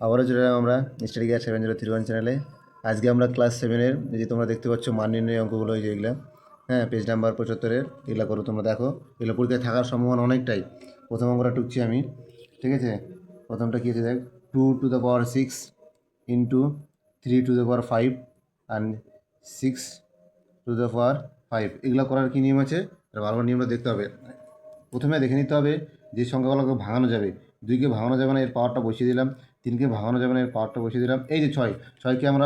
আবারও চলে এলাম আমরা স্টাডি গিয়ার 7031 চ্যানেলে। আজকে আমরা ক্লাস 7-এর যে তোমরা দেখতে পাচ্ছ মান নির্ণয় অঙ্কগুলো এই যেগুলো, হ্যাঁ, পেজ নাম্বার 75-এর এগুলো করো তোমরা। দেখো এগুলো পরীক্ষায় থাকার সম্ভাবনা অনেকটাই। প্রথম অঙ্কটা টুকছি আমি, ঠিক আছে। প্রথমটা কী আছে দেখ, 2 to the power 6 into 3 to the power 5 and 6 to the power 5। এগুলো করার কী নিয়ম আছে, ভালো নিয়মটা দেখতে হবে। প্রথমে দেখে নিতে হবে যে সংখ্যাগুলোকে ভাঙানো যাবে। 2কে ভাঙানো যাবে না, এর পাওয়ারটা বসিয়ে দিলাম। 3কে ভাঙানো যাবে না, এর পাওয়ারটা বসিয়ে দিলাম। এই যে 6কে আমরা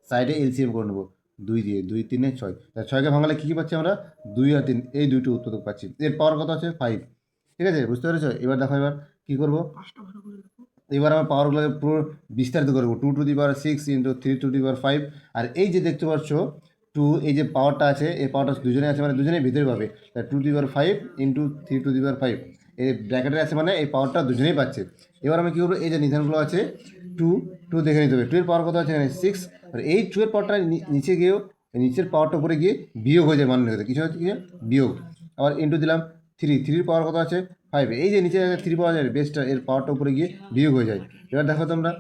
সাইডে এলসিএম করে নেবো 2 দিয়ে, 2 3 6। 6কে ভাঙালে কী কী পাচ্ছি আমরা, 2 আর 3, এই দুইটি উত্তর পাচ্ছি। এর পাওয়ার কত আছে 5, ঠিক আছে, বুঝতে পেরেছো। এবার দেখো এবার কী করবো, এবার আমরা পাওয়ারগুলোকে পুরো বিস্তারিত করবো। 2 to the power 6 into 3 to the power 5। আর এই যে দেখতে পাচ্ছ 2, এই যে পাওয়ারটা আছে, এই পাওয়ারটা দুজনে আছে মানে দুজনেই ভিতরে পাবে। 2 to the power 5 into 3 to the power 5, এই ব্র্যাকেটে আছে মানে এই পাওয়ারটা দুজনেই পাচ্ছে। এবার আমি কী করবো, এই যে নিধানগুলো আছে 2 2 দেখে নিতে হবে। 2 এর পাওয়ার কত আছে এখানে 6। আর এই 2 এর পাওয়ারটা নিচে গিয়েও, নিচের পাওয়ারটা উপরে গিয়ে বিয়োগ হয়ে যায়, মান হতে কিছু হচ্ছে গিয়ে বিয়োগ। আবার ইন্টু দিলাম 3 পাওয়ার কত আছে 5। এই যে নিচে 3 পাওয়া যায় বেসটা, এর পাওয়ারটা উপরে গিয়ে বিয়োগ হয়ে যায়। এবার দেখো তোমরা,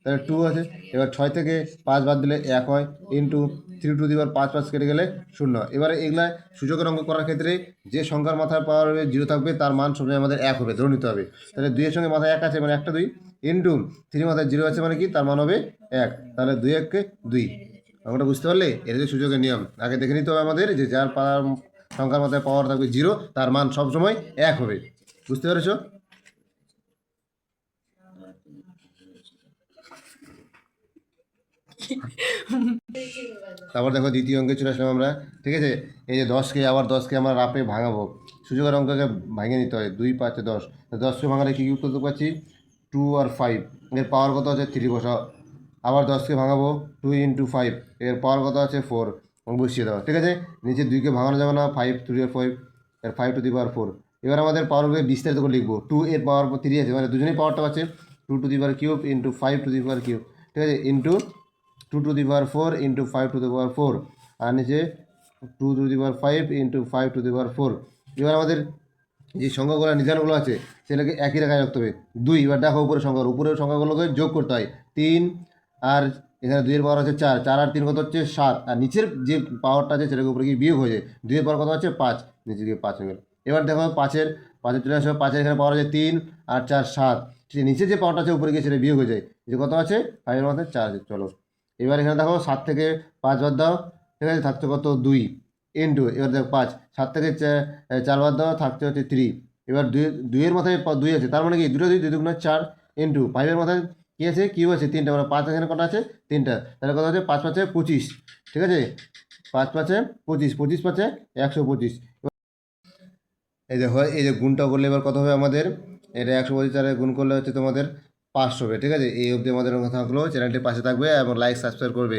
তাহলে 2 আছে। এবার 6 থেকে 5 বাদ দিলে 1 হয়, ইন্টু 3 to the power 5 5 কেটে গেলে 0। এবারে এগুলা সূচকের অঙ্ক করার ক্ষেত্রে যে সংখ্যার মাথায় পাওয়ার হবে 0 থাকবে, তার মান সবসময় আমাদের 1 হবে, ধরে নিতে হবে। তাহলে 2 এর সঙ্গে মাথায় 1 আছে মানে 1টা 2, ইন্টু 3 মাথায় 0 আছে মানে কি, তার মান হবে 1। তাহলে 2 1 2। অঙ্কটা বুঝতে পারলে? এটা যে সূচকের নিয়ম। আগে দেখে নিতে হবে আমাদের যে যার সংখ্যার মাথায় পাওয়ার থাকবে 0, তার মান সবসময় 1 হবে। বুঝতে পেরেছো? তারপর দেখো দ্বিতীয় অঙ্কে চলে আসলাম আমরা, ঠিক আছে। এই যে 10কে, আবার 10কে আমরা রাফে ভাঙাবো। সূচকের অঙ্ককে ভাঙে নিতে হয়, 2 5 10। 10কে ভাঙালে কী কী উত্তর পাচ্ছি, 2 আর 5। এর পাওয়ার কত আছে 3 বসাও। আবার 10কে ভাঙাবো 2 ইন্টু 5, এর পাওয়ার কত আছে 4, বসিয়ে দাও, ঠিক আছে। নিচে 2কে ভাঙানো যাবে না, 5 3 আর 5, এর 5 to the power 4। এবার আমাদের পাওয়ারগুলোকে বিস্তারিত করে লিখবো। 2 এর পাওয়ার 3 আছে মানে দুজনেই পাওয়ারটা পাচ্ছে, 2 to the power 3 into 5 to the power 3, ঠিক আছে, into 2 to the power 4 into 5 to the power 4। আর নিচে 2 to the power 5 into 5 to the power 4। এবার আমাদের যে সংখ্যাগুলো নিধানগুলো আছে সেটাকে একই রেখায় রাখতে হবে। 2, এবার দেখো উপরের সংখ্যাগুলোকে যোগ করতে হয়। 3 আর এখানে 2 এর পাওয়ার আছে 4, 4 আর 3 কত হচ্ছে 7। আর নিচের যে পাওয়ারটা আছে সেটাকে উপরে গিয়ে বিয়োগ হয়ে যায়। 2 এর পাওয়ার কত আছে 5, নিচে গিয়ে 5 হয়ে গেল। এবার দেখো 5-এর চলে আসবে। 5-এর এখানে পাওয়ার আছে 3 আর 4 7, ঠিক নিচে যে পাওয়ারটা আছে উপরে গিয়ে সেটা বিয়োগ হয়ে যায়। যে কত আছে 5-এর মাথায় 4 আছে। চলো এবার এখানে দেখো 7 থেকে 5 বাদ দাও, ঠিক আছে, থাকছে কত 2, ইন্টু এবার দেখো 5, 7 থেকে 4 বাদ দাও, থাকছে হচ্ছে 3। এবার 2 এর মাথায় 2 আছে, তার মানে কি 2 2 2 2 4 ইন্টু 5-এর মাথায় কী আছে, কিউ আছে 3টা, মানে 5 এখানে কটা আছে 3টা। তাহলে কত আছে 5 5 25, ঠিক আছে, 5 5 25, 25 5 125। এই দেখো এই যে গুণটা করলে এবার কত হবে আমাদের, এটা 125 দ্বারা গুণ করলে হচ্ছে তোমাদের 500 হবে, ঠিক আছে। এই অবধি আমাদের কথা থাকলো। চ্যানেলটির পাশে থাকবে এবং লাইক সাবস্ক্রাইব করবে।